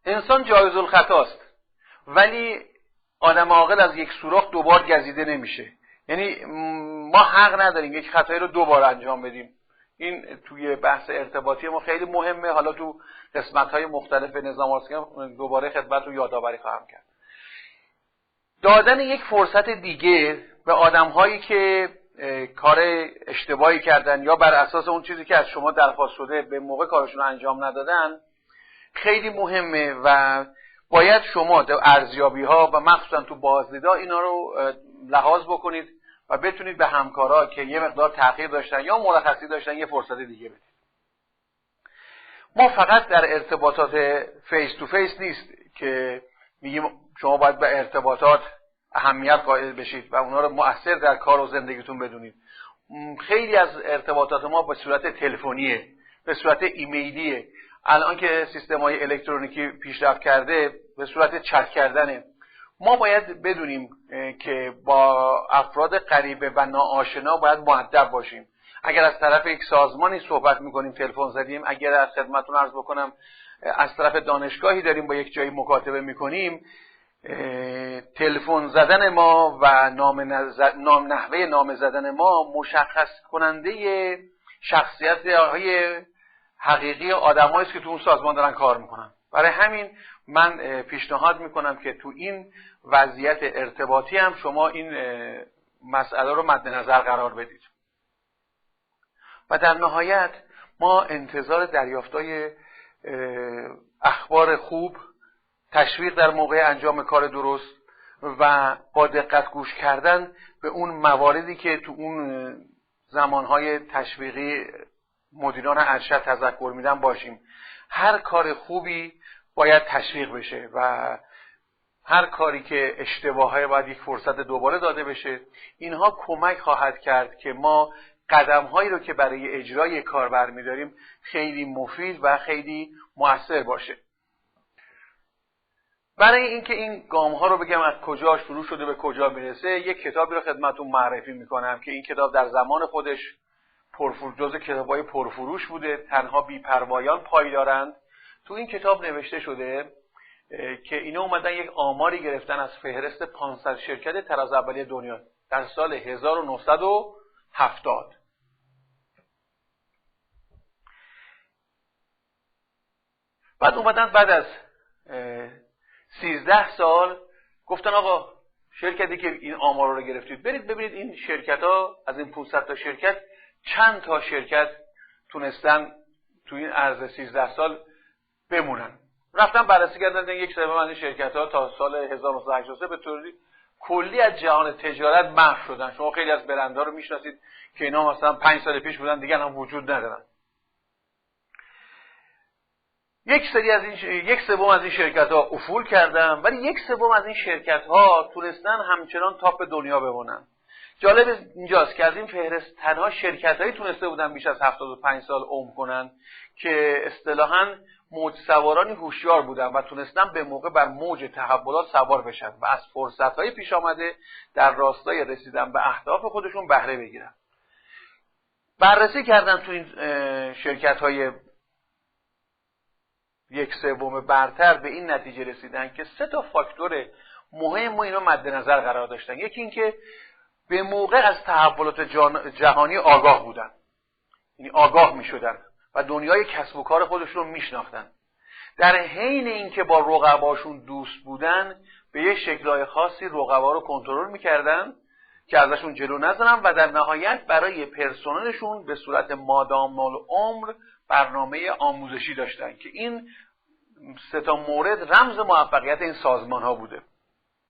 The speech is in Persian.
انسان جایز الخطاست، ولی آدم عاقل از یک سوراخ دوبار گزیده نمیشه. یعنی ما حق نداریم یک خطایی رو دوبار انجام بدیم. این توی بحث ارتباطی ما خیلی مهمه. حالا تو قسمت‌های مختلف نظام آموزشی دوباره خدمت رو یادآوری خواهم کرد. دادن یک فرصت دیگه به آدم‌هایی که کار اشتباهی کردن یا بر اساس اون چیزی که از شما درخواست شده به موقع کارشون رو انجام ندادن خیلی مهمه و باید شما در ارزیابی‌ها و مخصوصا تو بازدیدها اینا رو لحاظ بکنید و بتونید به همکارا که یه مقدار تأخیر داشتن یا مرخصی داشتن یه فرصت دیگه بدید. ما فقط در ارتباطات فیس تو فیس نیست که میگیم شما باید به ارتباطات اهمیت قائل بشید و اونا رو مؤثر در کار و زندگیتون بدونید. خیلی از ارتباطات ما به صورت تلفنیه، به صورت ایمیلیه. الان که سیستم‌های الکترونیکی پیشرفت کرده به صورت چت کردنه. ما باید بدونیم که با افراد غریبه و ناآشنا باید مؤدب باشیم. اگر از طرف یک سازمانی صحبت میکنیم تلفن زدیم، اگر از خدمتتون عرض بکنم از طرف دانشگاهی داریم با یک جایی مکاتبه میکنیم، تلفن زدن ما و نحوه نام زدن ما مشخص کننده شخصیت‌های حقیقی آدمایی است که تو اون سازمان دارن کار میکنن. برای همین من پیشنهاد میکنم که تو این وضعیت ارتباطی هم شما این مسئله رو مد نظر قرار بدید. و در نهایت ما انتظار دریافتای اخبار خوب، تشویق در موقع انجام کار درست و با دقت گوش کردن به اون مواردی که تو اون زمانهای تشویقی مدیران ارشد تذکر میدن باشیم. هر کار خوبی باید تشویق بشه و هر کاری که اشتباهه باید یک فرصت دوباره داده بشه. اینها کمک خواهد کرد که ما قدم‌هایی رو که برای اجرای کار برمی‌داریم خیلی مفید و خیلی مؤثر باشه. برای اینکه این گام‌ها رو بگم از کجا شروع شده به کجا میرسه، یک کتابی رو خدمتتون معرفی می‌کنم که این کتاب در زمان خودش جزو کتاب‌های پرفروش بوده. تنها بی‌پروایان پایدارند. تو این کتاب نوشته شده که اینا اومدن یک آماری گرفتن از فهرست 500 شرکت طراز اولیه دنیا در سال 1970. بعد اومدن بعد از 13 سال گفتن آقا شرکتی که این آمار رو گرفتید برید ببینید این شرکت ها از این 500 تا شرکت چند تا شرکت تونستن تو این عرض 13 سال بمونن. رفتن بررسی کردن یک سری از این شرکت ها تا سال 1983 به طوری کلی از جهان تجارت محو شدن. شما خیلی از برندها رو میشناسید که اینا مثلا 5 سال پیش بودن دیگه هم وجود ندارن. یک سوم از این شرکت ها افول کردن، ولی یک سوم از این شرکت ها تونستن همچنان تاپ دنیا بمونن. جالب اینجاست که از این فهرست تنها شرکت هایی تونسته بودن بیش از 75 سال عمر کنن که اصطلاحاً موج سوارانی هوشیار بودن و تونستن به موقع بر موج تحولات سوار بشن و از فرصت های پیش آمده در راستای رسیدن به اهداف خودشون بهره بگیرن. بررسی کردن تو این شرکت های یک سوم برتر به این نتیجه رسیدن که 3 تا فاکتور مهم اینا مد نظر قرار داشتن. یکی این که به موقع از تحولات جهانی آگاه بودن، یعنی آگاه می شدن و دنیای کسب و کار خودشون رو می شناختن. در حین اینکه با رقباشون دوست بودن به یه شکل‌های خاصی رقبا رو کنترل می کردن که ازشون جلو نزنن و در نهایت برای پرسنلشون به صورت مادام العمر برنامه آموزشی داشتن که این 3 تا مورد رمز موفقیت این سازمان ها بوده.